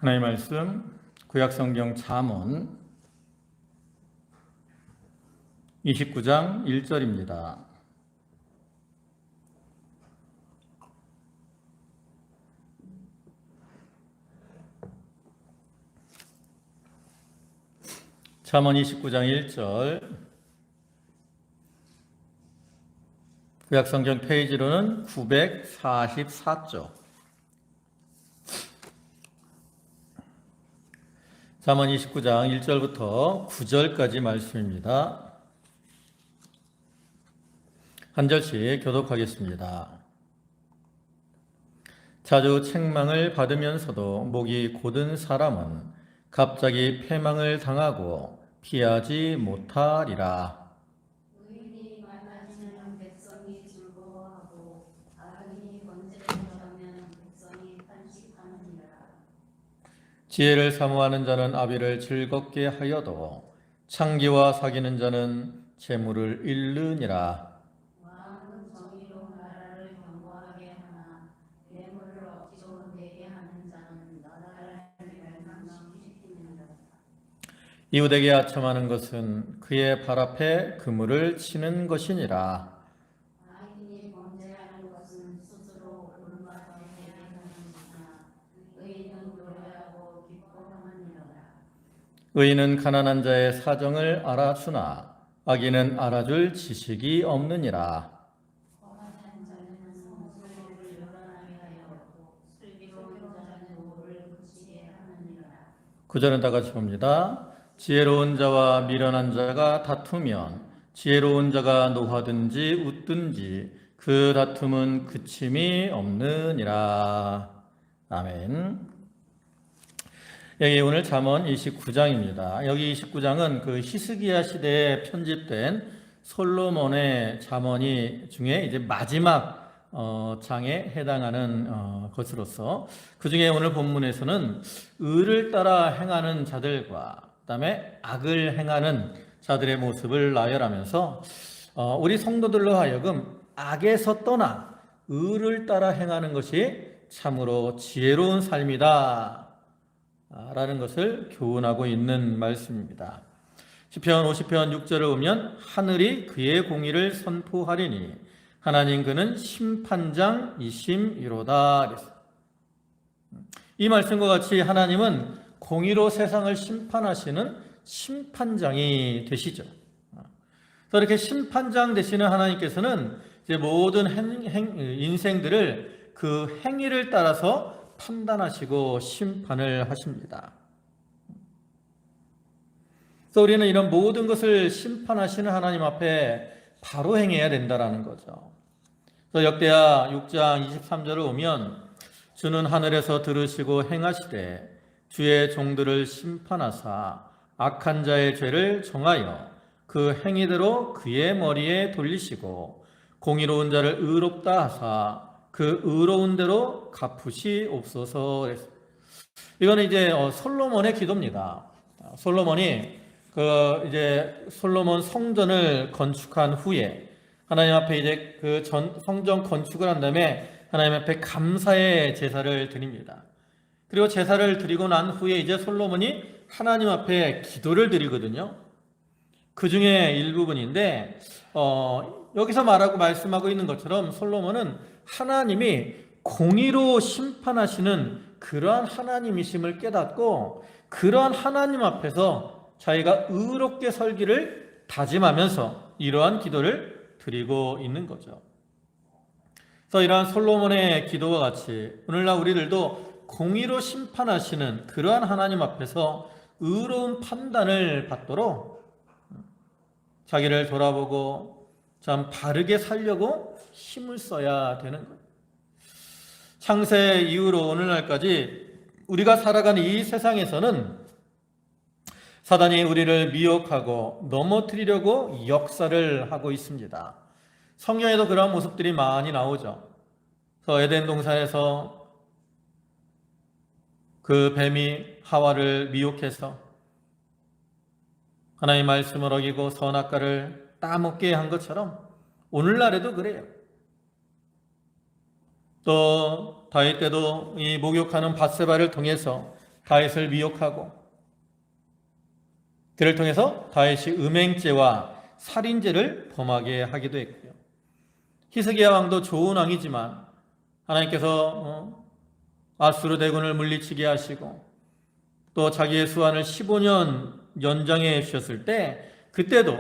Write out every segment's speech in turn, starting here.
하나님의 말씀 구약성경 잠언 29장 1절입니다. 잠언 29장 1절 구약성경 페이지로는 944쪽. 잠언 29장 1절부터 9절까지 말씀입니다. 한 절씩 교독하겠습니다. 자주 책망을 받으면서도 목이 곧은 사람은 갑자기 패망을 당하고 피하지 못하리라. 의인이 많아지면 백성이 즐거워하고 악인이 번제하면 백성이 탄식하느니라. 지혜를 사모하는 자는 아비를 즐겁게 하여도 창기와 사귀는 자는 재물을 잃느니라. 왕은 정의로 나라를 견고하게 하나 뇌물을 억지로 내게 하는 자는 나라를 멸망시키느니라. 이웃에게 아첨하는 것은 그의 발 앞에 그물을 치는 것이니라. 악인이 범죄하는 것은 스스로 올바르게 행하느니라. 의인은 노래하고 기뻐하느니라. 의인은 가난한 자의 사정을 알아주나 악인은 알아줄 지식이 없느니라. 험한 자는 소리를 요란하게 하였고 슬기로운 자는 오를 그치게 하느니라. 구절은 다 같이 봅니다. 지혜로운 자와 미련한 자가 다투면 지혜로운 자가 노하든지 웃든지 그 다툼은 그침이 없느니라. 아멘. 여기 오늘 잠언 29장입니다. 여기 29장은 그 히스기야 시대에 편집된 솔로몬의 잠언이 중에 이제 마지막 장에 해당하는 것으로서 그 중에 오늘 본문에서는 의를 따라 행하는 자들과 그다음에 악을 행하는 자들의 모습을 나열하면서 우리 성도들로 하여금 악에서 떠나 의를 따라 행하는 것이 참으로 지혜로운 삶이다 라는 것을 교훈하고 있는 말씀입니다. 시편 50편 6절을 보면 하늘이 그의 공의를 선포하리니 하나님 그는 심판장이심이로다. 이 말씀과 같이 하나님은 공의로 세상을 심판하시는 심판장이 되시죠. 그래서 이렇게 심판장 되시는 하나님께서는 이제 모든 인생들을 그 행위를 따라서 판단하시고 심판을 하십니다. 그래서 우리는 이런 모든 것을 심판하시는 하나님 앞에 바로 행해야 된다는 거죠. 그래서 역대하 6장 23절을 보면 주는 하늘에서 들으시고 행하시되 주의 종들을 심판하사 악한 자의 죄를 정하여 그 행위대로 그의 머리에 돌리시고 공의로운 자를 의롭다 하사 그 의로운 대로 갚으시옵소서. 이거는 이제 솔로몬의 기도입니다. 솔로몬이 솔로몬 성전을 건축한 후에 하나님 앞에 이제 그 성전 건축을 한 다음에 하나님 앞에 감사의 제사를 드립니다. 그리고 제사를 드리고 난 후에 이제 솔로몬이 하나님 앞에 기도를 드리거든요. 그 중에 일부분인데 여기서 말씀하고 있는 것처럼 솔로몬은 하나님이 공의로 심판하시는 그러한 하나님이심을 깨닫고 그러한 하나님 앞에서 자기가 의롭게 살기를 다짐하면서 이러한 기도를 드리고 있는 거죠. 그래서 이러한 솔로몬의 기도와 같이 오늘날 우리들도 공의로 심판하시는 그러한 하나님 앞에서 의로운 판단을 받도록 자기를 돌아보고 참 바르게 살려고 힘을 써야 되는 거예요. 창세 이후로 오늘날까지 우리가 살아가는 이 세상에서는 사단이 우리를 미혹하고 넘어뜨리려고 역사를 하고 있습니다. 성경에도 그러한 모습들이 많이 나오죠. 그래서 에덴 동산에서 그 뱀이 하와를 미혹해서 하나님의 말씀을 어기고 선악과를 따먹게 한 것처럼 오늘날에도 그래요. 또 다윗 때도 이 목욕하는 밧세바를 통해서 다윗을 미혹하고 그를 통해서 다윗이 음행죄와 살인죄를 범하게 하기도 했고요. 히스기야 왕도 좋은 왕이지만 하나님께서 아수르 대군을 물리치게 하시고 또 자기의 수완을 15년 연장해 주셨을 때 그때도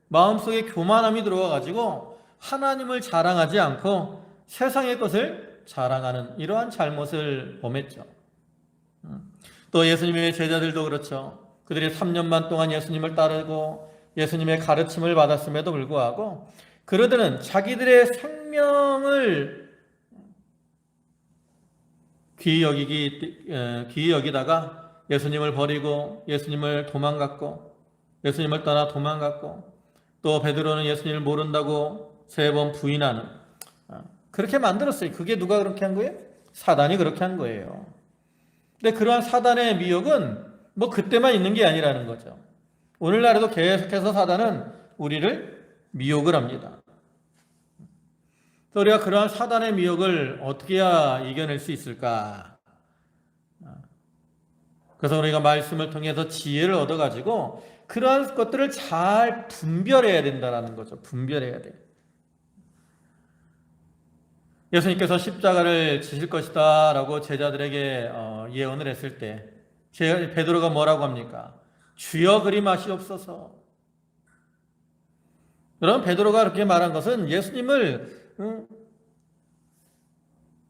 마음속에 교만함이 들어와 가지고 하나님을 자랑하지 않고 세상의 것을 자랑하는 이러한 잘못을 범했죠. 또 예수님의 제자들도 그렇죠. 그들이 3년만 동안 예수님을 따르고 예수님의 가르침을 받았음에도 불구하고 그러들은 자기들의 생명을 귀히 여기다가 예수님을 버리고 예수님을 도망갔고 예수님을 떠나 도망갔고 또 베드로는 예수님을 모른다고 3번 부인하는 그렇게 만들었어요. 그게 누가 그렇게 한 거예요? 사단이 그렇게 한 거예요. 근데 그러한 사단의 미혹은 뭐 그때만 있는 게 아니라는 거죠. 오늘날에도 계속해서 사단은 우리를 미혹을 합니다. 우리가 그러한 사단의 미혹을 어떻게 해야 이겨낼 수 있을까? 그래서 우리가 말씀을 통해서 지혜를 얻어가지고 그러한 것들을 잘 분별해야 된다는 거죠. 분별해야 돼. 예수님께서 십자가를 지실 것이다 라고 제자들에게 예언을 했을 때 베드로가 뭐라고 합니까? 주여 그리 마시옵소서. 여러분 베드로가 그렇게 말한 것은 예수님을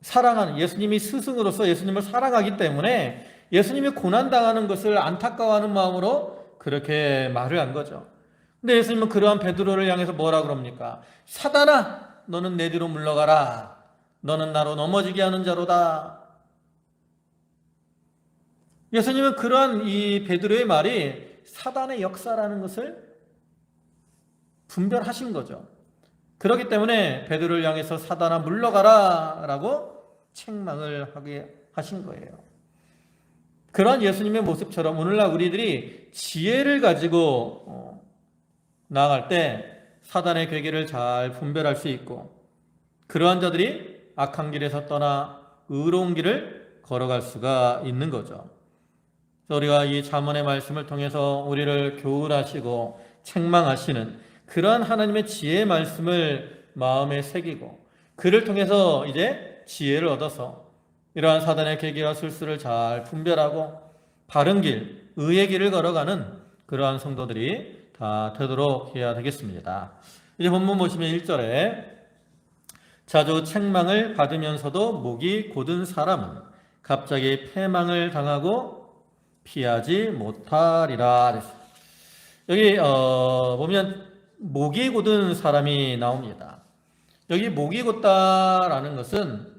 사랑하는 예수님이 스승으로서 예수님을 사랑하기 때문에 예수님이 고난당하는 것을 안타까워하는 마음으로 그렇게 말을 한 거죠. 근데 예수님은 그러한 베드로를 향해서 뭐라 그럽니까? 사단아 너는 내 뒤로 물러가라. 너는 나로 넘어지게 하는 자로다. 예수님은 그러한 이 베드로의 말이 사단의 역사라는 것을 분별하신 거죠. 그렇기 때문에 베드로를 향해서 사단아 물러가라 라고 책망을 하게 하신 거예요. 그러한 예수님의 모습처럼 오늘날 우리들이 지혜를 가지고 나아갈 때 사단의 괴계를 잘 분별할 수 있고 그러한 자들이 악한 길에서 떠나 의로운 길을 걸어갈 수가 있는 거죠. 그래서 우리가 이 잠언의 말씀을 통해서 우리를 교훈하시고 책망하시는 그러한 하나님의 지혜의 말씀을 마음에 새기고 그를 통해서 이제 지혜를 얻어서 이러한 사단의 계기와 술수를 잘 분별하고 바른 길, 의의 길을 걸어가는 그러한 성도들이 다 되도록 해야 되겠습니다. 이제 본문 보시면 1절에 자주 책망을 받으면서도 목이 곧은 사람은 갑자기 패망을 당하고 피하지 못하리라. 여기 보면 목이 곧은 사람이 나옵니다. 여기 목이 곧다라는 것은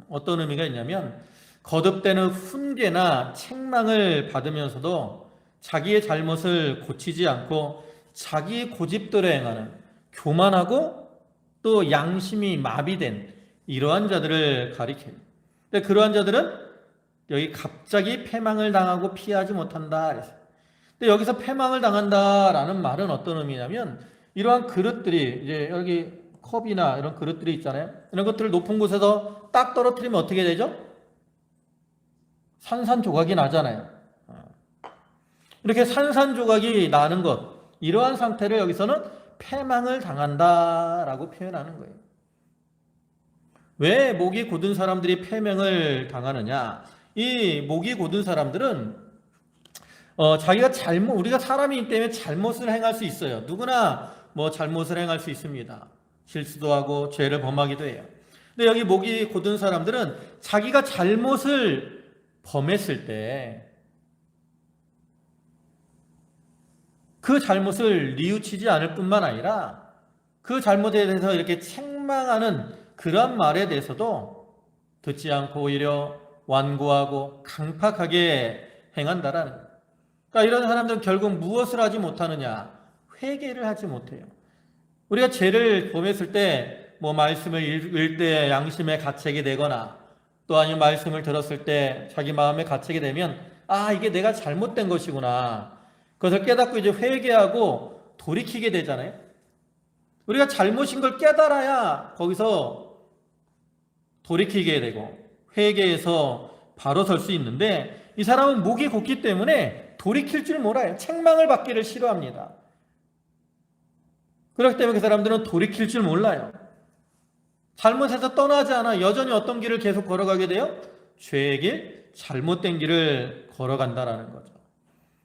어떤 의미가 있냐면 거듭되는 훈계나 책망을 받으면서도 자기의 잘못을 고치지 않고 자기 고집대로 행하는 교만하고 또 양심이 마비된 이러한 자들을 가리켜요. 근데 그러한 자들은 여기 갑자기 패망을 당하고 피하지 못한다 그랬어요. 근데 여기서 패망을 당한다라는 말은 어떤 의미냐면 이러한 그릇들이 이제 여기 컵이나 이런 그릇들이 있잖아요. 이런 것들을 높은 곳에서 딱 떨어뜨리면 어떻게 되죠? 산산조각이 나잖아요. 이렇게 산산조각이 나는 것, 이러한 상태를 여기서는 패망을 당한다라고 표현하는 거예요. 왜 목이 곧은 사람들이 패망을 당하느냐? 이 목이 곧은 사람들은 자기가 우리가 사람이기 때문에 잘못을 행할 수 있어요. 누구나 뭐 잘못을 행할 수 있습니다. 실수도 하고 죄를 범하기도 해요. 근데 여기 목이 곧은 사람들은 자기가 잘못을 범했을 때 그 잘못을 뉘우치지 않을 뿐만 아니라 그 잘못에 대해서 이렇게 책망하는 그런 말에 대해서도 듣지 않고 오히려 완고하고 강팍하게 행한다라는 거예요. 그러니까 이런 사람들은 결국 무엇을 하지 못하느냐? 회개를 하지 못해요. 우리가 죄를 범했을 때 뭐 말씀을 읽을 때 양심에 가책이 되거나 또 아니면 말씀을 들었을 때 자기 마음에 가책이 되면 이게 내가 잘못된 것이구나. 그것을 깨닫고 이제 회개하고 돌이키게 되잖아요. 우리가 잘못인 걸 깨달아야 거기서 돌이키게 되고 회개해서 바로 설 수 있는데 이 사람은 목이 곧기 때문에 돌이킬 줄 몰라요. 책망을 받기를 싫어합니다. 그렇기 때문에 그 사람들은 돌이킬 줄 몰라요. 잘못해서 떠나지 않아 여전히 어떤 길을 계속 걸어가게 돼요? 죄의 길, 잘못된 길을 걸어간다라는 거죠.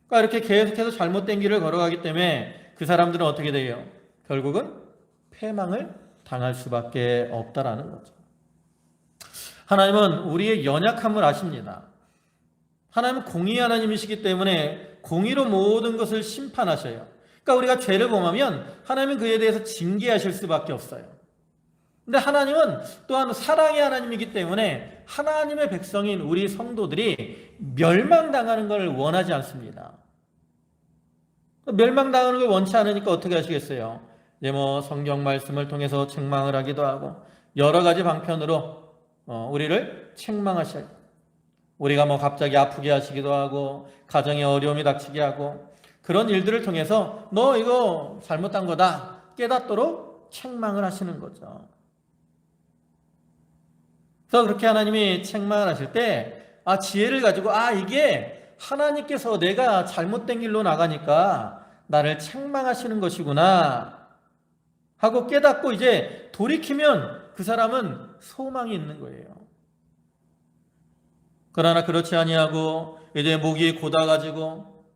그러니까 이렇게 계속해서 잘못된 길을 걸어가기 때문에 그 사람들은 어떻게 돼요? 결국은 패망을 당할 수밖에 없다라는 거죠. 하나님은 우리의 연약함을 아십니다. 하나님은 공의 하나님이시기 때문에 공의로 모든 것을 심판하셔요. 그러니까 우리가 죄를 범하면 하나님은 그에 대해서 징계하실 수밖에 없어요. 근데 하나님은 또한 사랑의 하나님이기 때문에 하나님의 백성인 우리 성도들이 멸망당하는 걸 원하지 않습니다. 멸망당하는 걸 원치 않으니까 어떻게 하시겠어요? 이제 성경 말씀을 통해서 책망을 하기도 하고 여러 가지 방편으로 우리를 책망하셔요. 우리가 갑자기 아프게 하시기도 하고 가정에 어려움이 닥치게 하고 그런 일들을 통해서 너 이거 잘못한 거다 깨닫도록 책망을 하시는 거죠. 그래서 그렇게 하나님이 책망을 하실 때 지혜를 가지고 이게 하나님께서 내가 잘못된 길로 나가니까 나를 책망하시는 것이구나 하고 깨닫고 이제 돌이키면 그 사람은 소망이 있는 거예요. 그러나 그렇지 아니하고 이제 목이 곧아가지고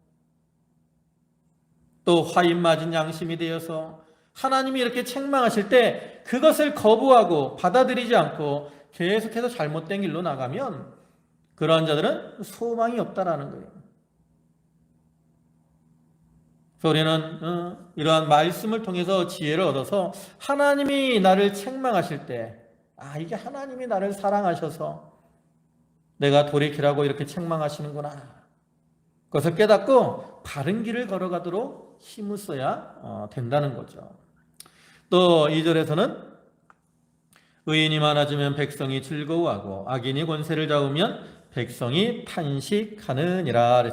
또 화인 맞은 양심이 되어서 하나님이 이렇게 책망하실 때 그것을 거부하고 받아들이지 않고 계속해서 잘못된 길로 나가면 그러한 자들은 소망이 없다라는 거예요. 그래서 우리는 이러한 말씀을 통해서 지혜를 얻어서 하나님이 나를 책망하실 때 이게 하나님이 나를 사랑하셔서 내가 돌이키라고 이렇게 책망하시는구나. 그것을 깨닫고 바른 길을 걸어가도록 힘을 써야 된다는 거죠. 또 2절에서는 의인이 많아지면 백성이 즐거워하고 악인이 권세를 잡으면 백성이 탄식하느니라.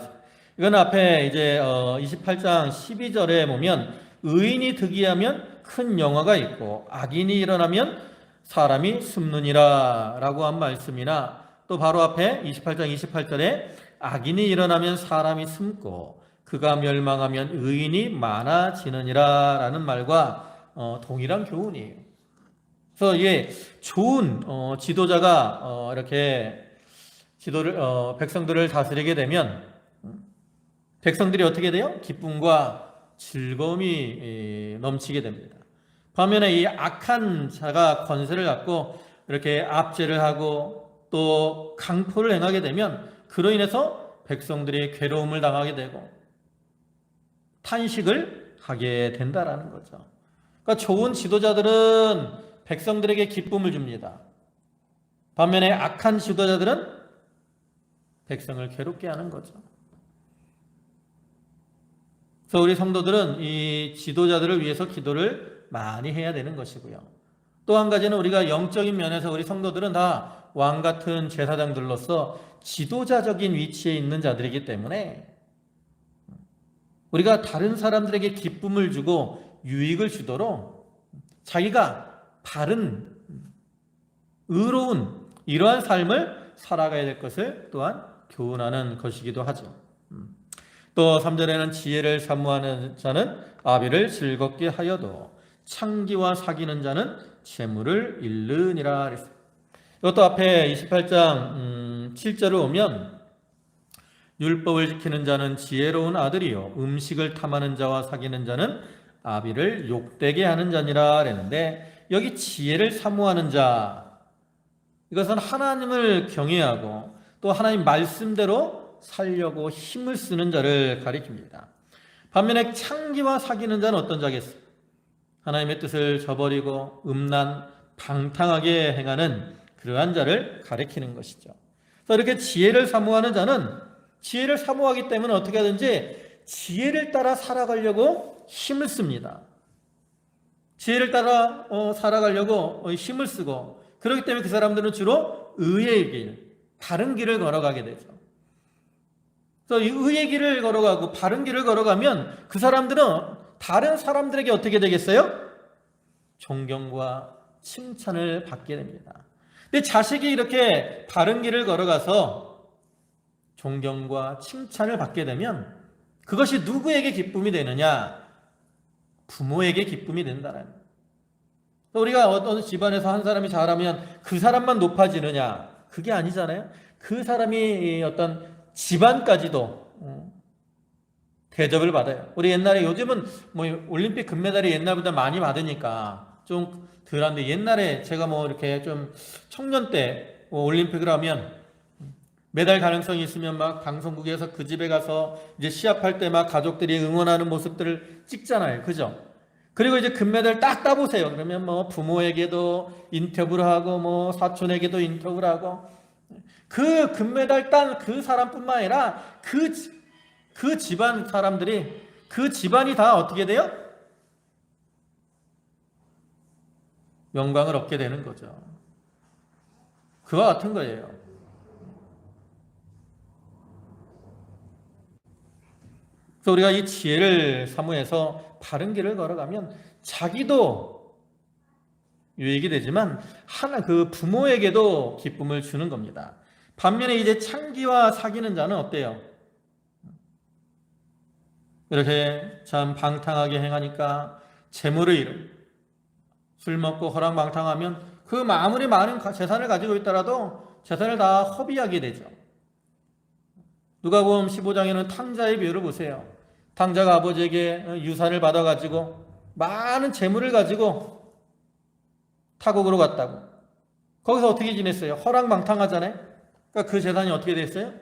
이건 앞에 이제 28장 12절에 보면 의인이 득이하면 큰 영화가 있고 악인이 일어나면 사람이 숨느니라 라고 한 말씀이나 또 바로 앞에 28장 28절에 악인이 일어나면 사람이 숨고 그가 멸망하면 의인이 많아지느니라 라는 말과 동일한 교훈이에요. 그래서 이게 좋은 지도자가 이렇게 백성들을 다스리게 되면 백성들이 어떻게 돼요? 기쁨과 즐거움이 넘치게 됩니다. 반면에 이 악한 자가 권세를 갖고 이렇게 압제를 하고 또 강포를 행하게 되면 그로 인해서 백성들이 괴로움을 당하게 되고 탄식을 하게 된다라는 거죠. 그러니까 좋은 지도자들은 백성들에게 기쁨을 줍니다. 반면에 악한 지도자들은 백성을 괴롭게 하는 거죠. 그래서 우리 성도들은 이 지도자들을 위해서 기도를 많이 해야 되는 것이고요. 또 한 가지는 우리가 영적인 면에서 우리 성도들은 다 왕 같은 제사장들로서 지도자적인 위치에 있는 자들이기 때문에 우리가 다른 사람들에게 기쁨을 주고 유익을 주도록 자기가 바른 의로운 이러한 삶을 살아가야 될 것을 또한 교훈하는 것이기도 하죠. 또 3절에는 지혜를 사모하는 자는 아비를 즐겁게 하여도 창기와 사귀는 자는 재물을 잃느니라 그랬어요. 이것도 앞에 28장 7절을 오면 율법을 지키는 자는 지혜로운 아들이요 음식을 탐하는 자와 사귀는 자는 아비를 욕되게 하는 자니라 그랬는데 여기 지혜를 사모하는 자 이것은 하나님을 경외하고 또 하나님 말씀대로 살려고 힘을 쓰는 자를 가리킵니다. 반면에 창기와 사귀는 자는 어떤 자겠어요? 하나님의 뜻을 저버리고 음란, 방탕하게 행하는 그러한 자를 가리키는 것이죠. 그래서 이렇게 지혜를 사모하는 자는 지혜를 사모하기 때문에 어떻게 하든지 지혜를 따라 살아가려고 힘을 씁니다. 지혜를 따라 살아가려고 힘을 쓰고 그렇기 때문에 그 사람들은 주로 의의 길, 바른 길을 걸어가게 되죠. 그래서 이 의의 길을 걸어가고 바른 길을 걸어가면 그 사람들은 다른 사람들에게 어떻게 되겠어요? 존경과 칭찬을 받게 됩니다. 근데 자식이 이렇게 바른 길을 걸어가서 존경과 칭찬을 받게 되면 그것이 누구에게 기쁨이 되느냐? 부모에게 기쁨이 된다는. 우리가 어떤 집안에서 한 사람이 잘하면 그 사람만 높아지느냐? 그게 아니잖아요. 그 사람이 어떤 집안까지도 대접을 받아요. 우리 옛날에, 요즘은 뭐 올림픽 금메달이 옛날보다 많이 받으니까 좀 덜한데, 옛날에 제가 뭐 이렇게 좀 청년 때 올림픽을 하면 메달 가능성이 있으면 막 방송국에서 그 집에 가서 이제 시합할 때 막 가족들이 응원하는 모습들을 찍잖아요. 그죠? 그리고 이제 금메달 딱 따보세요. 그러면 뭐 부모에게도 인터뷰를 하고 뭐 사촌에게도 인터뷰를 하고, 그 금메달 딴 그 사람뿐만 아니라 그 집안 사람들이, 그 집안이 다 어떻게 돼요? 영광을 얻게 되는 거죠. 그와 같은 거예요. 그래서 우리가 이 지혜를 사모해서 바른 길을 걸어가면 자기도 유익이 되지만 그 부모에게도 기쁨을 주는 겁니다. 반면에 이제 창기와 사귀는 자는 어때요? 이렇게 참 방탕하게 행하니까 재물을 잃어. 술 먹고 허랑방탕하면 그 아무리 많은 재산을 가지고 있더라도 재산을 다 허비하게 되죠. 누가복음 15장에는 탕자의 비유를 보세요. 탕자가 아버지에게 유산을 받아가지고 많은 재물을 가지고 타국으로 갔다고. 거기서 어떻게 지냈어요? 허랑방탕하잖아요. 그러니까 그 재산이 어떻게 됐어요?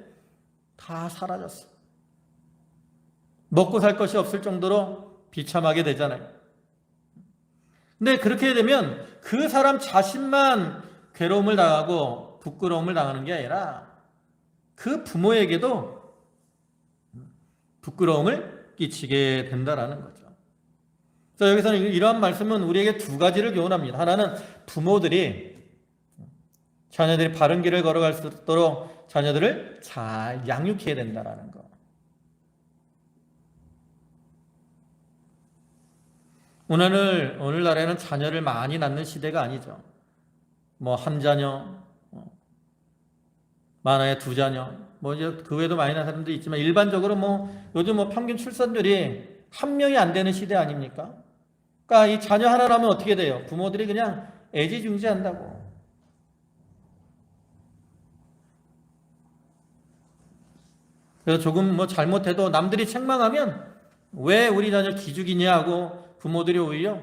다 사라졌어. 먹고 살 것이 없을 정도로 비참하게 되잖아요. 근데 그렇게 되면 그 사람 자신만 괴로움을 당하고 부끄러움을 당하는 게 아니라 그 부모에게도 부끄러움을 끼치게 된다라는 거죠. 그래서 여기서는 이러한 말씀은 우리에게 두 가지를 교훈합니다. 하나는 부모들이 자녀들이 바른 길을 걸어갈 수 있도록 자녀들을 잘 양육해야 된다라는 거. 오늘날에는 자녀를 많이 낳는 시대가 아니죠. 뭐 한 자녀, 많아야 두 자녀, 뭐 이제 그 외에도 많이 낳는 사람도 있지만 일반적으로 뭐 요즘 뭐 평균 출산율이 한 명이 안 되는 시대 아닙니까? 그러니까 이 자녀 하나 나면 어떻게 돼요? 부모들이 그냥 애지중지한다고. 그래서 조금 뭐 잘못해도 남들이 책망하면 왜 우리 자녀 기죽이냐 하고 부모들이 오히려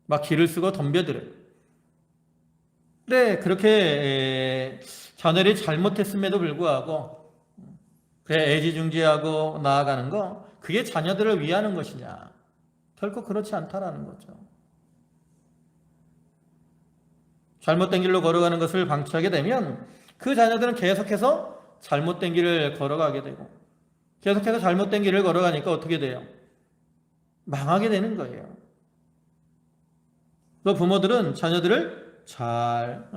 막 기를 쓰고 덤벼들어요. 근데 그렇게 자녀들이 잘못했음에도 불구하고 그래 애지중지하고 나아가는 거, 그게 자녀들을 위하는 것이냐? 결코 그렇지 않다라는 거죠. 잘못된 길로 걸어가는 것을 방치하게 되면 그 자녀들은 계속해서 잘못된 길을 걸어가게 되고, 계속해서 잘못된 길을 걸어가니까 어떻게 돼요? 망하게 되는 거예요. 또 부모들은 자녀들을 잘,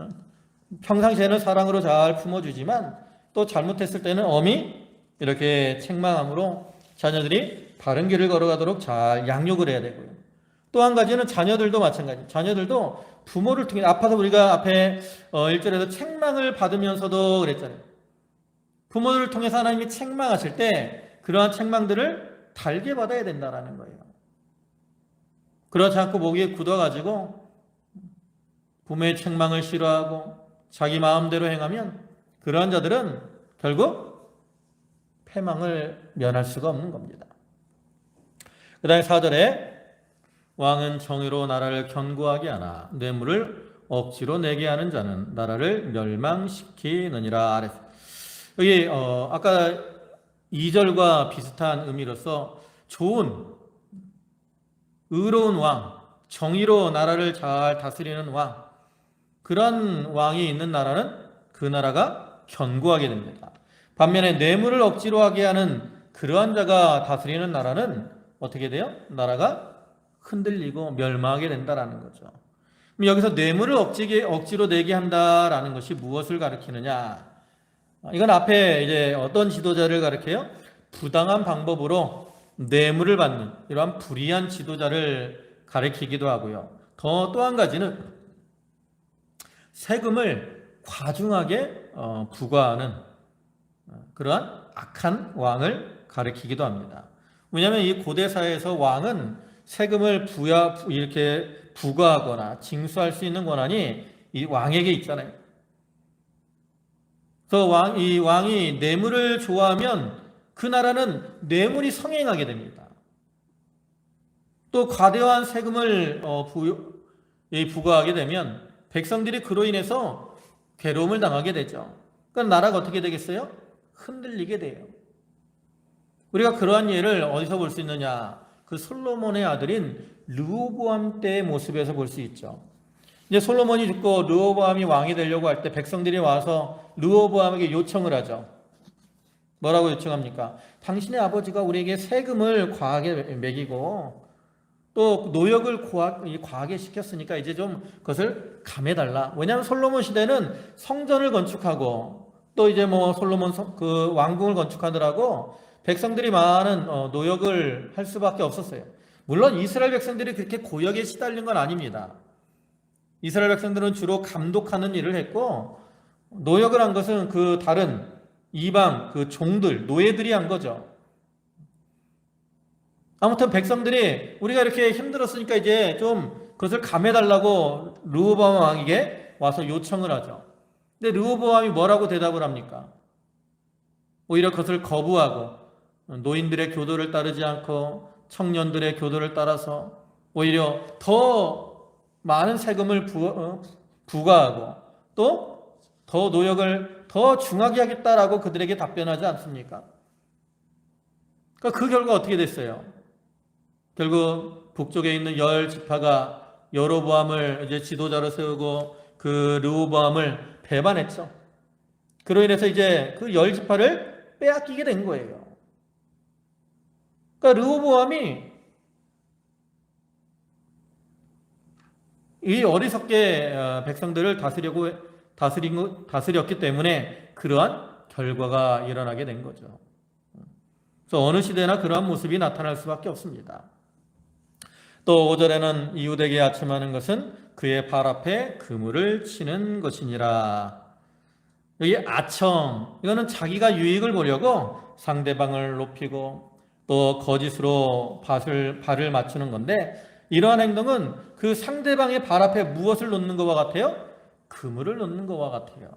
평상시에는 사랑으로 잘 품어주지만 또 잘못했을 때는 엄히 이렇게 책망함으로 자녀들이 바른 길을 걸어가도록 잘 양육을 해야 되고요. 또 한 가지는 자녀들도 마찬가지. 자녀들도 부모를 통해, 아파서 우리가 앞에 1절에서 책망을 받으면서도 그랬잖아요. 부모를 통해서 하나님이 책망하실 때 그러한 책망들을 달게 받아야 된다는 거예요. 그렇지 않고 목에 굳어가지고 부모의 책망을 싫어하고 자기 마음대로 행하면 그러한 자들은 결국 패망을 면할 수가 없는 겁니다. 그 다음에 4절에 왕은 정의로 나라를 견고하게 하나 뇌물을 억지로 내게 하는 자는 나라를 멸망시키느니라. 아래 여기 아까 2절과 비슷한 의미로서 좋은 의로운 왕, 정의로 나라를 잘 다스리는 왕, 그런 왕이 있는 나라는 그 나라가 견고하게 됩니다. 반면에 뇌물을 억지로 하게 하는 그러한 자가 다스리는 나라는 어떻게 돼요? 나라가 흔들리고 멸망하게 된다라는 거죠. 그럼 여기서 뇌물을 억지로 내게 한다라는 것이 무엇을 가리키느냐? 이건 앞에 이제 어떤 지도자를 가리켜요? 부당한 방법으로 뇌물을 받는 이러한 불의한 지도자를 가리키기도 하고요. 또 한 가지는 세금을 과중하게 부과하는 그러한 악한 왕을 가리키기도 합니다. 왜냐하면 이 고대 사회에서 왕은 세금을 이렇게 부과하거나 징수할 수 있는 권한이 이 왕에게 있잖아요. 그래서 이 왕이 뇌물을 좋아하면 그 나라는 뇌물이 성행하게 됩니다. 또 과대한 세금을 부과하게 되면 백성들이 그로 인해서 괴로움을 당하게 되죠. 그러니까 나라가 어떻게 되겠어요? 흔들리게 돼요. 우리가 그러한 예를 어디서 볼 수 있느냐? 그 솔로몬의 아들인 르호보암 때의 모습에서 볼 수 있죠. 이제 솔로몬이 죽고 르호보암이 왕이 되려고 할 때 백성들이 와서 르호보암에게 요청을 하죠. 뭐라고 요청합니까? 당신의 아버지가 우리에게 세금을 과하게 매기고 또 노역을 과하게 시켰으니까 이제 좀 그것을 감해달라. 왜냐하면 솔로몬 시대는 성전을 건축하고 또 이제 뭐 솔로몬 그 왕궁을 건축하더라고 백성들이 많은 노역을 할 수밖에 없었어요. 물론 이스라엘 백성들이 그렇게 고역에 시달린 건 아닙니다. 이스라엘 백성들은 주로 감독하는 일을 했고 노역을 한 것은 그 다른 이방 그 종들 노예들이 한 거죠. 아무튼 백성들이 우리가 이렇게 힘들었으니까 이제 좀 그것을 감해달라고 르호보암 왕에게 와서 요청을 하죠. 근데 르호보암이 뭐라고 대답을 합니까? 오히려 그것을 거부하고 노인들의 교도를 따르지 않고 청년들의 교도를 따라서 오히려 더 많은 세금을 부과하고 또 더 노역을 더 중하게 하겠다라고 그들에게 답변하지 않습니까? 그러니까 그 결과 어떻게 됐어요? 결국 북쪽에 있는 10지파가 여로보암을 이제 지도자로 세우고 그 르호보암을 배반했죠. 그로 인해서 이제 그 10지파를 빼앗기게 된 거예요. 그러니까 르호보암이 이 어리석게 백성들을 다스렸기 때문에 그러한 결과가 일어나게 된 거죠. 그래서 어느 시대나 그러한 모습이 나타날 수밖에 없습니다. 또 5절에는 이웃에게 아첨하는 것은 그의 발 앞에 그물을 치는 것이니라. 여기 아첨, 이거는 자기가 유익을 보려고 상대방을 높이고 또 거짓으로 발을 맞추는 건데 이러한 행동은 그 상대방의 발 앞에 무엇을 놓는 것과 같아요? 그물을 놓는 것과 같아요.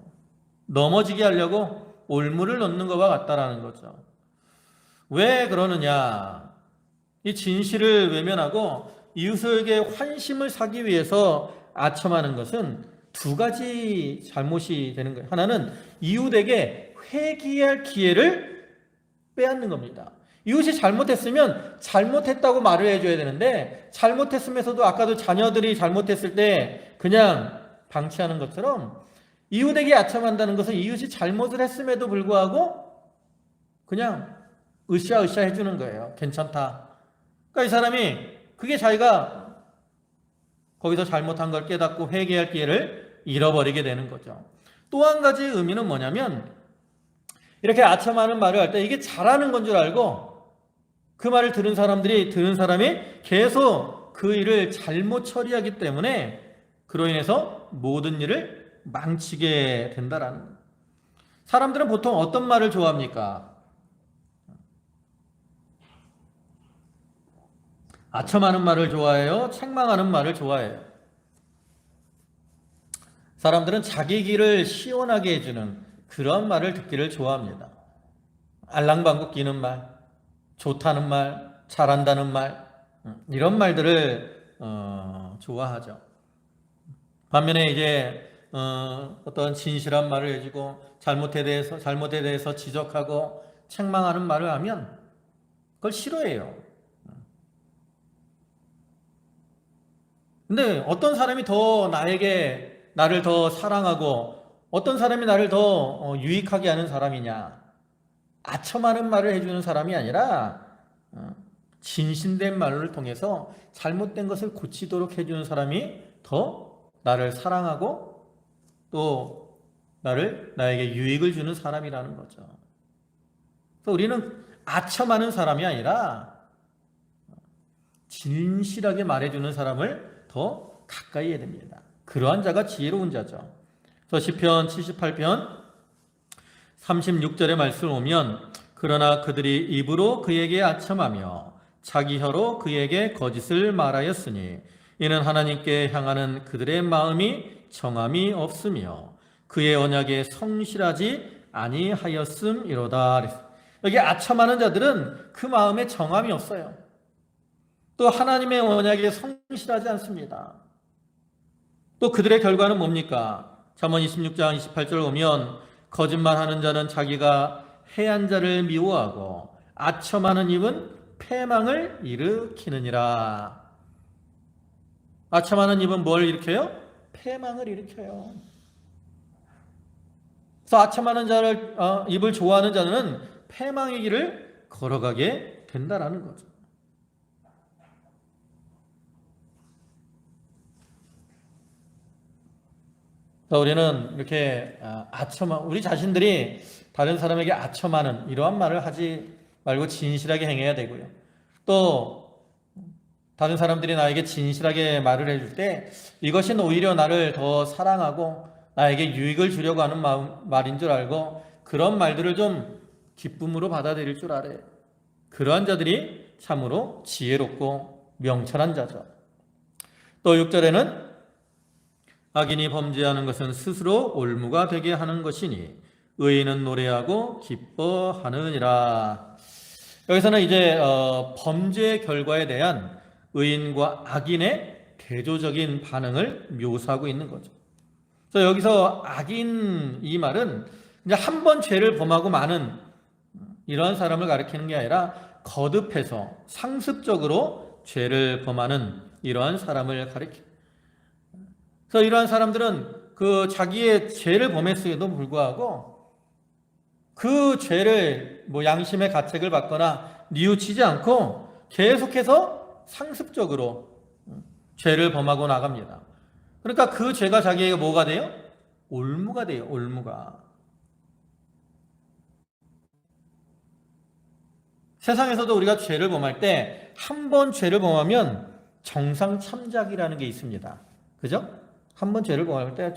넘어지게 하려고 올무를 놓는 것과 같다라는 거죠. 왜 그러느냐? 이 진실을 외면하고 이웃에게 환심을 사기 위해서 아첨하는 것은 두 가지 잘못이 되는 거예요. 하나는 이웃에게 회개할 기회를 빼앗는 겁니다. 이웃이 잘못했으면 잘못했다고 말을 해줘야 되는데 잘못했으면서도 아까도 자녀들이 잘못했을 때 그냥 방치하는 것처럼 이웃에게 아첨한다는 것은 이웃이 잘못을 했음에도 불구하고 그냥 으쌰으쌰 해주는 거예요. 괜찮다. 그러니까 이 사람이 그게 자기가 거기서 잘못한 걸 깨닫고 회개할 기회를 잃어버리게 되는 거죠. 또 한 가지 의미는 뭐냐면 이렇게 아첨하는 말을 할 때 이게 잘하는 건 줄 알고 그 말을 들은 사람이 계속 그 일을 잘못 처리하기 때문에 그로 인해서 모든 일을 망치게 된다라는 거예요. 사람들은 보통 어떤 말을 좋아합니까? 아첨하는 말을 좋아해요? 책망하는 말을 좋아해요? 사람들은 자기 길을 시원하게 해주는 그런 말을 듣기를 좋아합니다. 알랑방구 끼는 말, 좋다는 말, 잘한다는 말, 이런 말들을 좋아하죠. 반면에 이제 어떤 진실한 말을 해주고 잘못에 대해서 지적하고 책망하는 말을 하면 그걸 싫어해요. 근데 어떤 사람이 더 나를 더 사랑하고 어떤 사람이 나를 더 유익하게 하는 사람이냐? 아첨하는 말을 해주는 사람이 아니라 진실된 말을 통해서 잘못된 것을 고치도록 해주는 사람이 더 나를 사랑하고 또 나에게 유익을 주는 사람이라는 거죠. 그래서 우리는 아첨하는 사람이 아니라 진실하게 말해주는 사람을 더 가까이 해야 됩니다. 그러한 자가 지혜로운 자죠. 그래서 시편 78편 36절의 말씀을 보면 그러나 그들이 입으로 그에게 아첨하며 자기 혀로 그에게 거짓을 말하였으니 이는 하나님께 향하는 그들의 마음이 정함이 없으며 그의 언약에 성실하지 아니하였음이로다. 여기 아첨하는 자들은 그 마음에 정함이 없어요. 또 하나님의 언약에 성실하지 않습니다. 또 그들의 결과는 뭡니까? 잠언 26장 28절 보면 거짓말하는 자는 자기가 해한 자를 미워하고 아첨하는 입은 패망을 일으키느니라. 아첨하는 입은 뭘 일으켜요? 패망을 일으켜요. 그래서 아첨하는 자를 입을 좋아하는 자는 패망의 길을 걸어가게 된다라는 거죠. 우리는 이렇게 우리 자신들이 다른 사람에게 아첨하는 이러한 말을 하지 말고 진실하게 행해야 되고요. 또 다른 사람들이 나에게 진실하게 말을 해줄 때 이것이 오히려 나를 더 사랑하고 나에게 유익을 주려고 하는 말인 줄 알고 그런 말들을 좀 기쁨으로 받아들일 줄 알아요. 그러한 자들이 참으로 지혜롭고 명철한 자죠. 또 6절에는 악인이 범죄하는 것은 스스로 올무가 되게 하는 것이니 의인은 노래하고 기뻐하느니라. 여기서는 이제 범죄의 결과에 대한 의인과 악인의 대조적인 반응을 묘사하고 있는 거죠. 그래서 여기서 악인 이 말은 이제 한 번 죄를 범하고 마는 이러한 사람을 가리키는 게 아니라 거듭해서 상습적으로 죄를 범하는 이러한 사람을 가리킵니다. 그래서 이러한 사람들은 그 자기의 죄를 범했음에도 불구하고 그 죄를 양심의 가책을 받거나 뉘우치지 않고 계속해서 상습적으로 죄를 범하고 나갑니다. 그러니까 그 죄가 자기에게 뭐가 돼요? 올무가 돼요. 올무가. 세상에서도 우리가 죄를 범할 때 한 번 죄를 범하면 정상 참작이라는 게 있습니다. 그죠? 한 번 죄를 범할 때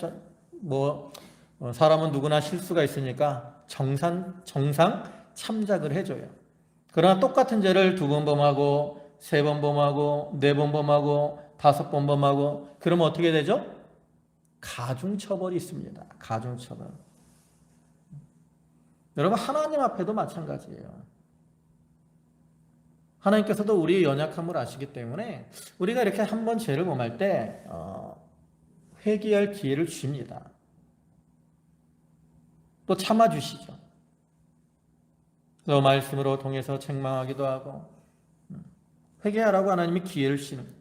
사람은 누구나 실수가 있으니까 정상 참작을 해줘요. 그러나 똑같은 죄를 2번 범하고 3번 범하고 4번 범하고 5번 범하고 그러면 어떻게 되죠? 가중처벌이 있습니다. 가중처벌. 여러분 하나님 앞에도 마찬가지예요. 하나님께서도 우리의 연약함을 아시기 때문에 우리가 이렇게 한 번 죄를 범할 때 회개할 기회를 주십니다. 또 참아주시죠. 또 말씀으로 통해서 책망하기도 하고 회개하라고 하나님이 기회를 주시는 거예요.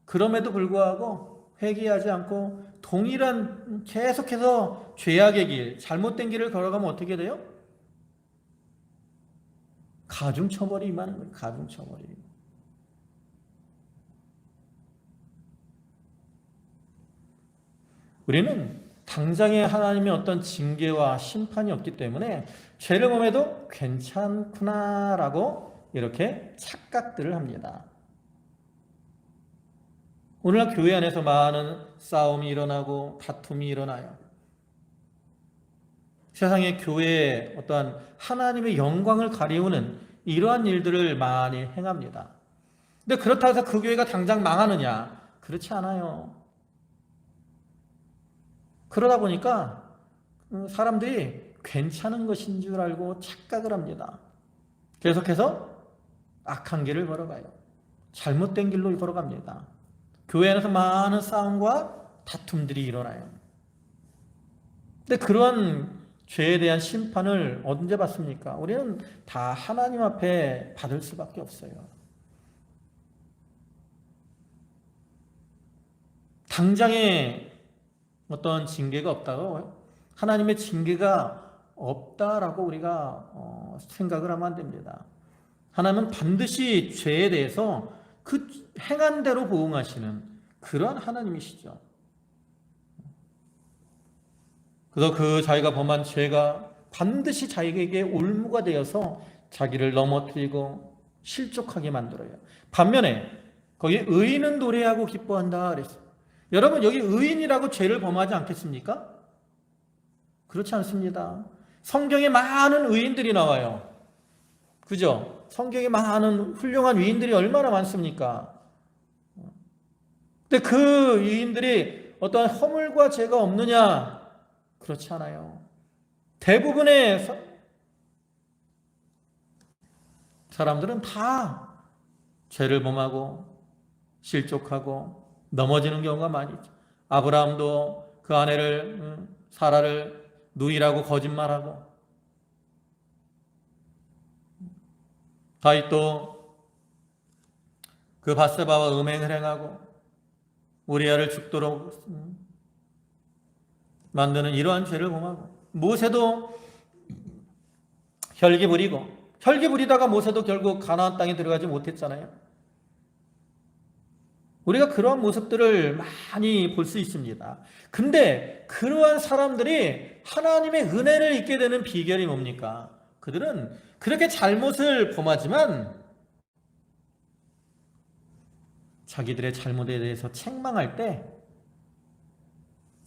그럼에도 불구하고 회개하지 않고 동일한 계속해서 죄악의 길, 잘못된 길을 걸어가면 어떻게 돼요? 가중처벌이 임하는 거예요. 가중처벌이. 우리는 당장에 하나님의 어떤 징계와 심판이 없기 때문에 죄를 범해도 괜찮구나라고 이렇게 착각들을 합니다. 오늘날 교회 안에서 많은 싸움이 일어나고 다툼이 일어나요. 세상의 교회에 어떠한 하나님의 영광을 가리우는 이러한 일들을 많이 행합니다. 근데 그렇다고 해서 그 교회가 당장 망하느냐? 그렇지 않아요. 그러다 보니까 사람들이 괜찮은 것인 줄 알고 착각을 합니다. 계속해서 악한 길을 걸어가요. 잘못된 길로 걸어갑니다. 교회 안에서 많은 싸움과 다툼들이 일어나요. 근데 그런 죄에 대한 심판을 언제 받습니까? 우리는 다 하나님 앞에 받을 수밖에 없어요. 당장에 어떤 징계가 없다고 하나님의 징계가 없다라고 우리가 생각을 하면 안 됩니다. 하나님은 반드시 죄에 대해서 그 행한 대로 보응하시는 그런 하나님이시죠. 그래서 그 자기가 범한 죄가 반드시 자기에게 올무가 되어서 자기를 넘어뜨리고 실족하게 만들어요. 반면에 거기 의인은 노래하고 기뻐한다 그랬어요. 여러분 여기 의인이라고 죄를 범하지 않겠습니까? 그렇지 않습니다. 성경에 많은 의인들이 나와요. 그죠? 성경에 많은 훌륭한 의인들이 얼마나 많습니까? 근데 그 의인들이 어떠한 허물과 죄가 없느냐? 그렇지 않아요. 대부분의 사람들은 다 죄를 범하고 실족하고 넘어지는 경우가 많이 있죠. 아브라함도 그 아내를 사라를 누이라고 거짓말하고, 다윗도 그 밧세바와 음행을 행하고 우리아를 죽도록 만드는 이러한 죄를 범하고, 모세도 혈기 부리다가 모세도 결국 가나안 땅에 들어가지 못했잖아요. 우리가 그러한 모습들을 많이 볼 수 있습니다. 근데 그러한 사람들이 하나님의 은혜를 잊게 되는 비결이 뭡니까? 그들은 그렇게 잘못을 범하지만 자기들의 잘못에 대해서 책망할 때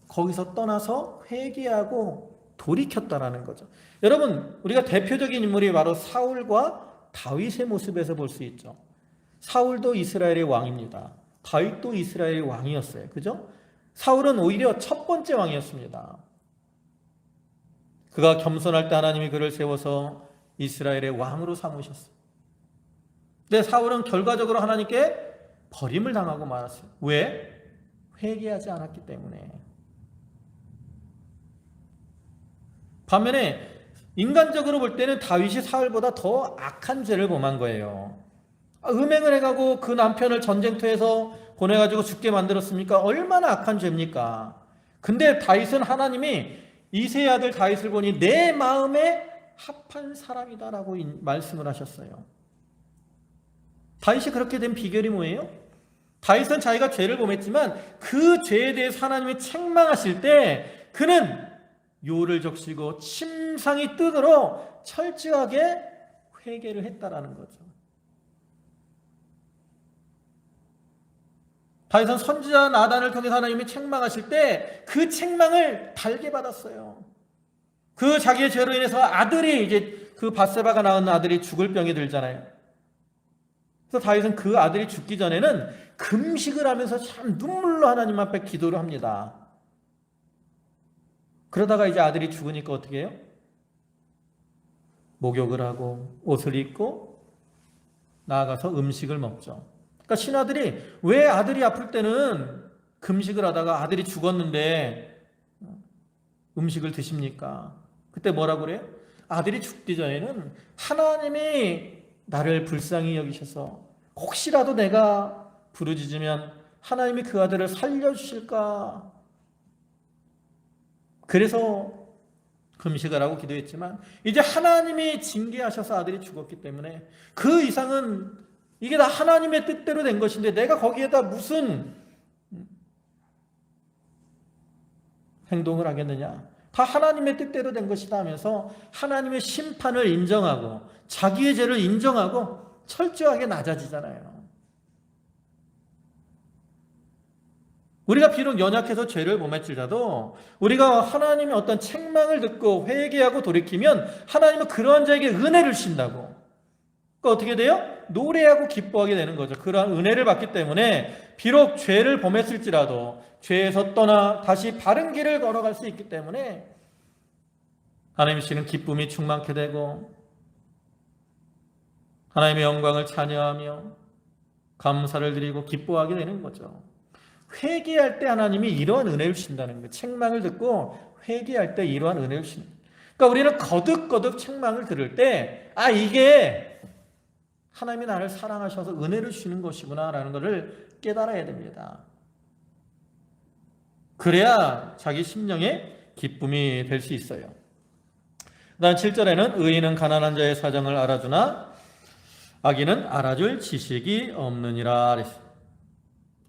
거기서 떠나서 회개하고 돌이켰다라는 거죠. 여러분, 우리가 대표적인 인물이 바로 사울과 다윗의 모습에서 볼 수 있죠. 사울도 이스라엘의 왕입니다. 다윗도 이스라엘의 왕이었어요. 그죠? 사울은 오히려 첫 번째 왕이었습니다. 그가 겸손할 때 하나님이 그를 세워서 이스라엘의 왕으로 삼으셨어요. 근데 사울은 결과적으로 하나님께 버림을 당하고 말았어요. 왜? 회개하지 않았기 때문에. 반면에 인간적으로 볼 때는 다윗이 사울보다 더 악한 죄를 범한 거예요. 음행을 해가고 그 남편을 전쟁터에서 보내가지고 죽게 만들었습니까? 얼마나 악한 죄입니까? 근데 다윗은 하나님이 이새의 아들 다윗을 보니 내 마음에 합한 사람이다라고 말씀을 하셨어요. 다윗이 그렇게 된 비결이 뭐예요? 다윗은 자기가 죄를 범했지만 그 죄에 대해서 하나님이 책망하실 때 그는 요를 적시고 침상이 뜨도록 철저하게 회개를 했다라는 거죠. 다윗은 선지자 나단을 통해서 하나님이 책망하실 때 그 책망을 달게 받았어요. 그 자기의 죄로 인해서 아들이 이제 그 밧세바가 낳은 아들이 죽을 병이 들잖아요. 그래서 다윗은 그 아들이 죽기 전에는 금식을 하면서 참 눈물로 하나님 앞에 기도를 합니다. 그러다가 이제 아들이 죽으니까 어떻게 해요? 목욕을 하고 옷을 입고 나아가서 음식을 먹죠. 그러니까 신하들이 왜 아들이 아플 때는 금식을 하다가 아들이 죽었는데 음식을 드십니까? 그때 뭐라고 그래요? 아들이 죽기 전에는 하나님이 나를 불쌍히 여기셔서 혹시라도 내가 부르짖으면 하나님이 그 아들을 살려주실까? 그래서 금식을 하고 기도했지만 이제 하나님이 징계하셔서 아들이 죽었기 때문에 그 이상은 이게 다 하나님의 뜻대로 된 것인데 내가 거기에다 무슨 행동을 하겠느냐? 다 하나님의 뜻대로 된 것이다 하면서 하나님의 심판을 인정하고 자기의 죄를 인정하고 철저하게 낮아지잖아요. 우리가 비록 연약해서 죄를 범했을지라도 우리가 하나님의 어떤 책망을 듣고 회개하고 돌이키면 하나님은 그러한 자에게 은혜를 주신다고. 그러니까 어떻게 돼요? 노래하고 기뻐하게 되는 거죠. 그러한 은혜를 받기 때문에 비록 죄를 범했을지라도 죄에서 떠나 다시 바른 길을 걸어갈 수 있기 때문에 하나님 씨는 기쁨이 충만케 되고 하나님의 영광을 찬양하며 감사를 드리고 기뻐하게 되는 거죠. 회개할 때 하나님이 이러한 은혜를 주신다는 거예요. 책망을 듣고 회개할 때 이러한 은혜를 주신다. 그러니까 우리는 거듭거듭 책망을 들을 때 이게 하나님이 나를 사랑하셔서 은혜를 주시는 것이구나 라는 것을 깨달아야 됩니다. 그래야 자기 심령에 기쁨이 될 수 있어요. 그 다음 7절에는 의인은 가난한 자의 사정을 알아주나 악인은 알아줄 지식이 없느니라.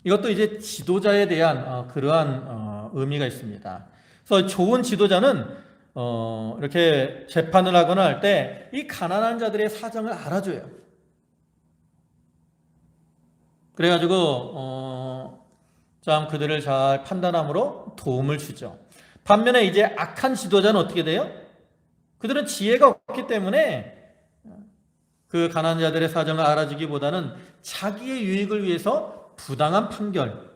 이것도 이제 지도자에 대한 그러한 의미가 있습니다. 그래서 좋은 지도자는 이렇게 재판을 하거나 할 때 이 가난한 자들의 사정을 알아줘요. 그래가지고 참 그들을 잘 판단함으로 도움을 주죠. 반면에 이제 악한 지도자는 어떻게 돼요? 그들은 지혜가 없기 때문에 그 가난한 자들의 사정을 알아주기보다는 자기의 유익을 위해서 부당한 판결,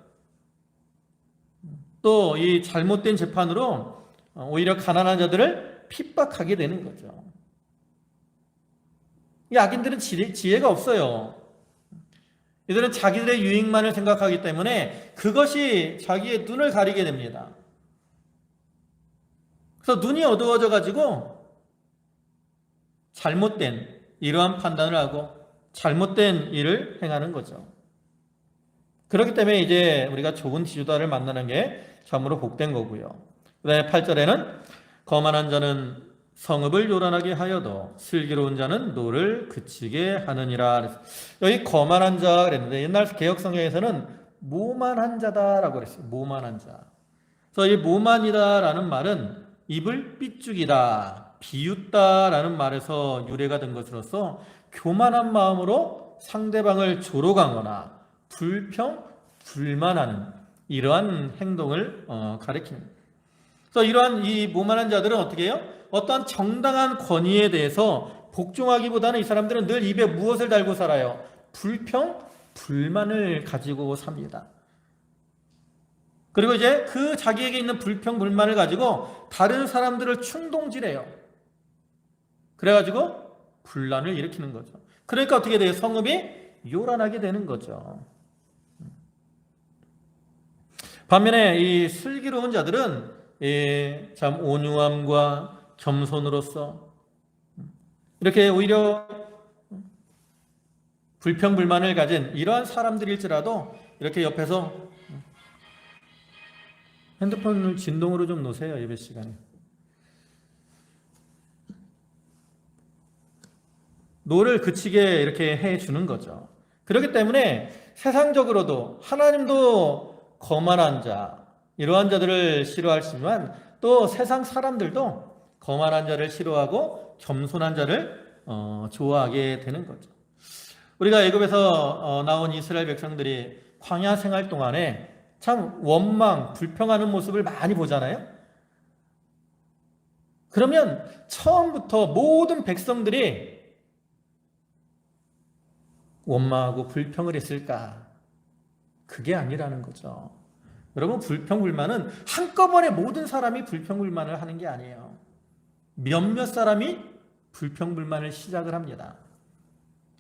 또 이 잘못된 재판으로 오히려 가난한 자들을 핍박하게 되는 거죠. 이 악인들은 지혜가 없어요. 이들은 자기들의 유익만을 생각하기 때문에 그것이 자기의 눈을 가리게 됩니다. 그래서 눈이 어두워져 가지고 잘못된 이러한 판단을 하고 잘못된 일을 행하는 거죠. 그렇기 때문에 이제 우리가 좋은 지도자를 만나는 게 참으로 복된 거고요. 그 다음에 8절에는 거만한 자는 성읍을 요란하게 하여도 슬기로운 자는 노를 그치게 하느니라. 여기 거만한 자 그랬는데 옛날 개역성경에서는 모만한 자다라고 그랬어요. 모만한 자. 그래서 이 모만이다라는 말은 입을 삐죽이다, 비웃다라는 말에서 유래가 된 것으로서 교만한 마음으로 상대방을 조롱하거나 불평, 불만하는 이러한 행동을 가리킵니다. 그래서 이러한 이 모만한 자들은 어떻게 해요? 어떠한 정당한 권위에 대해서 복종하기보다는 이 사람들은 늘 입에 무엇을 달고 살아요? 불평, 불만을 가지고 삽니다. 그리고 이제 그 자기에게 있는 불평, 불만을 가지고 다른 사람들을 충동질해요. 그래가지고 분란을 일으키는 거죠. 그러니까 어떻게 돼요? 성읍이 요란하게 되는 거죠. 반면에 이 슬기로운 자들은 참 온유함과 겸손으로서 이렇게 오히려 불평불만을 가진 이러한 사람들일지라도 이렇게 옆에서 핸드폰을 진동으로 좀 놓으세요. 예배 시간에. 노를 그치게 이렇게 해주는 거죠. 그렇기 때문에 세상적으로도 하나님도 거만한 자, 이러한 자들을 싫어하시지만 또 세상 사람들도 거만한 자를 싫어하고 겸손한 자를 좋아하게 되는 거죠. 우리가 애굽에서 나온 이스라엘 백성들이 광야 생활 동안에 참 원망, 불평하는 모습을 많이 보잖아요. 그러면 처음부터 모든 백성들이 원망하고 불평을 했을까? 그게 아니라는 거죠. 여러분, 불평불만은 한꺼번에 모든 사람이 불평불만을 하는 게 아니에요. 몇몇 사람이 불평불만을 시작을 합니다.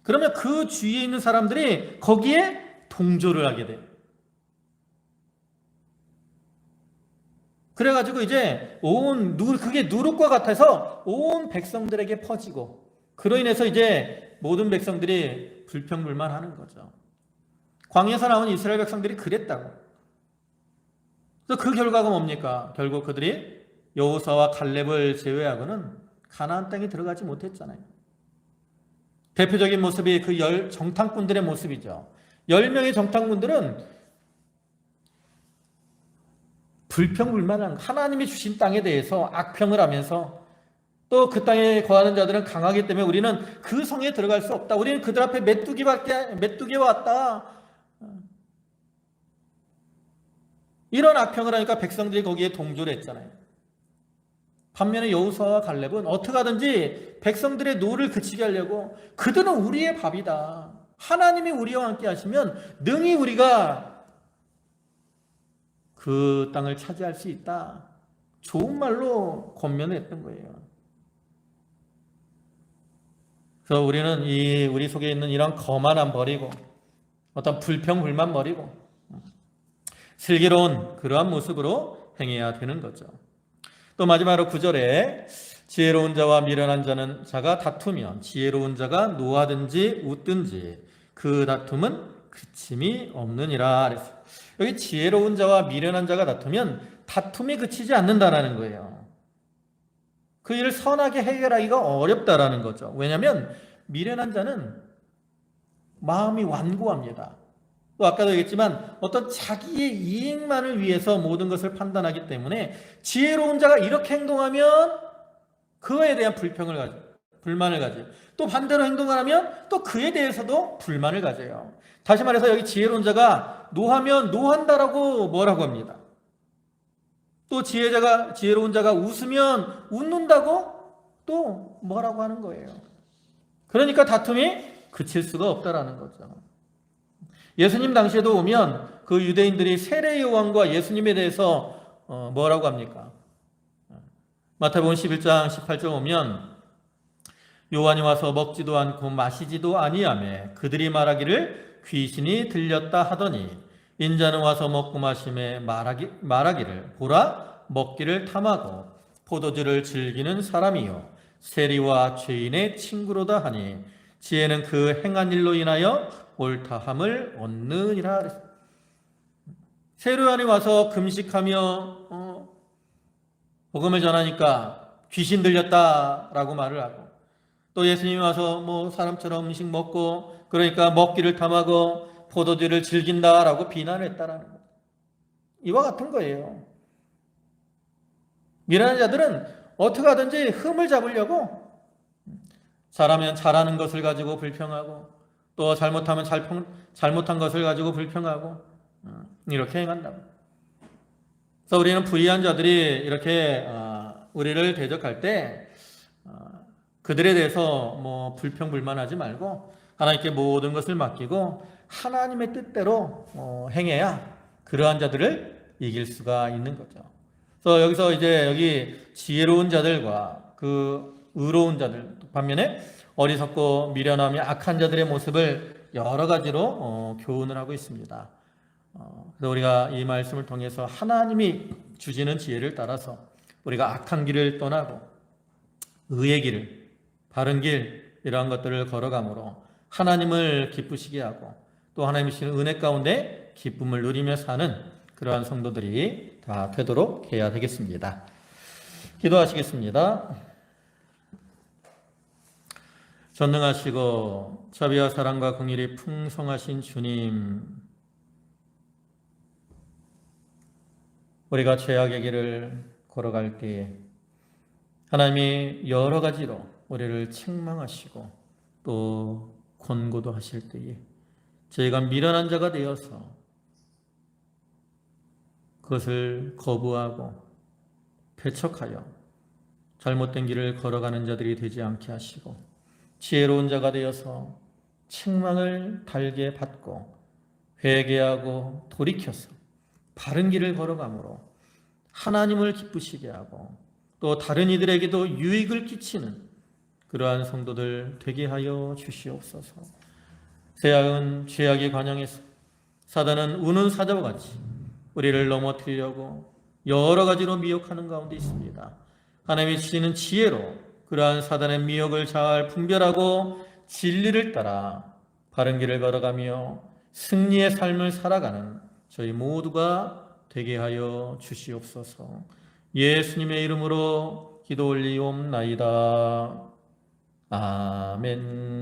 그러면 그 주위에 있는 사람들이 거기에 동조를 하게 돼요. 그래가지고 이제 그게 누룩과 같아서 온 백성들에게 퍼지고, 그로 인해서 이제 모든 백성들이 불평불만하는 거죠. 광야에서 나온 이스라엘 백성들이 그랬다고. 그래서 그 결과가 뭡니까? 결국 그들이 여호수아와 갈렙을 제외하고는 가나안 땅에 들어가지 못했잖아요. 대표적인 모습이 그 정탐꾼들의 모습이죠. 10명의 정탐꾼들은 불평불만한 하나님이 주신 땅에 대해서 악평을 하면서 또 그 땅에 거하는 자들은 강하기 때문에 우리는 그 성에 들어갈 수 없다. 우리는 그들 앞에 메뚜기에 왔다. 이런 악평을 하니까 백성들이 거기에 동조를 했잖아요. 반면에 여호수아와 갈렙은 어떻게 하든지 백성들의 노를 그치게 하려고 그들은 우리의 밥이다. 하나님이 우리와 함께 하시면 능히 우리가 그 땅을 차지할 수 있다. 좋은 말로 권면을 했던 거예요. 그래서 우리는 우리 속에 있는 이런 거만함 버리고 어떤 불평불만 버리고 슬기로운 그러한 모습으로 행해야 되는 거죠. 또 마지막으로 9절에 지혜로운 자와 미련한 자가 다투면 지혜로운 자가 노하든지 웃든지 그 다툼은 그침이 없느니라 그랬어요. 여기 지혜로운 자와 미련한 자가 다투면 다툼이 그치지 않는다라는 거예요. 그 일을 선하게 해결하기가 어렵다라는 거죠. 왜냐하면 미련한 자는 마음이 완고합니다. 또 아까도 얘기했지만 어떤 자기의 이익만을 위해서 모든 것을 판단하기 때문에 지혜로운 자가 이렇게 행동하면 그에 대한 불만을 가져요. 또 반대로 행동을 하면 또 그에 대해서도 불만을 가져요. 다시 말해서 여기 지혜로운 자가 노하면 노한다라고 뭐라고 합니다. 또 지혜로운 자가 웃으면 웃는다고 또 뭐라고 하는 거예요. 그러니까 다툼이 그칠 수가 없다라는 거죠. 예수님 당시에도 오면 그 유대인들이 세례 요한과 예수님에 대해서 뭐라고 합니까? 마태복음 11장 18절 오면 요한이 와서 먹지도 않고 마시지도 아니하며 그들이 말하기를 귀신이 들렸다 하더니 인자는 와서 먹고 마심에 말하기를 보라 먹기를 탐하고 포도주를 즐기는 사람이요 세리와 죄인의 친구로다 하니 지혜는 그 행한 일로 인하여 옳다함을 얻느니라. 세례 요한이 와서 금식하며 복음을 전하니까 귀신 들렸다라고 말을 하고 또 예수님이 와서 뭐 사람처럼 음식 먹고 그러니까 먹기를 탐하고 포도주를 즐긴다라고 비난했다라는 것. 이와 같은 거예요. 미련한 자들은 어떻게 하든지 흠을 잡으려고 잘하면 잘하는 것을 가지고 불평하고 또 잘못하면 잘못한 것을 가지고 불평하고 이렇게 행한다. 그래서 우리는 불의한 자들이 이렇게 우리를 대적할 때 그들에 대해서 뭐 불평불만하지 말고 하나님께 모든 것을 맡기고 하나님의 뜻대로 행해야 그러한 자들을 이길 수가 있는 거죠. 그래서 여기서 이제 여기 지혜로운 자들과 그 의로운 자들 반면에 어리석고 미련하며 악한 자들의 모습을 여러 가지로 교훈을 하고 있습니다. 그래서 우리가 이 말씀을 통해서 하나님이 주시는 지혜를 따라서 우리가 악한 길을 떠나고 의의 길을 바른 길 이러한 것들을 걸어가므로 하나님을 기쁘시게 하고 또 하나님이 주시는 은혜 가운데 기쁨을 누리며 사는 그러한 성도들이 다 되도록 해야 되겠습니다. 기도하시겠습니다. 전능하시고 자비와 사랑과 긍휼이 풍성하신 주님, 우리가 죄악의 길을 걸어갈 때에 하나님이 여러 가지로 우리를 책망하시고 또 권고도 하실 때에 저희가 미련한 자가 되어서 그것을 거부하고 배척하여 잘못된 길을 걸어가는 자들이 되지 않게 하시고 지혜로운 자가 되어서 책망을 달게 받고 회개하고 돌이켜서 바른 길을 걸어가므로 하나님을 기쁘시게 하고 또 다른 이들에게도 유익을 끼치는 그러한 성도들 되게 하여 주시옵소서. 세상은 죄악의 관영에서 사단은 우는 사자와 같이 우리를 넘어뜨리려고 여러 가지로 미혹하는 가운데 있습니다. 하나님이 주시는 지혜로 그러한 사단의 미혹을 잘 분별하고 진리를 따라 바른 길을 걸어가며 승리의 삶을 살아가는 저희 모두가 되게 하여 주시옵소서. 예수님의 이름으로 기도 올리옵나이다. 아멘.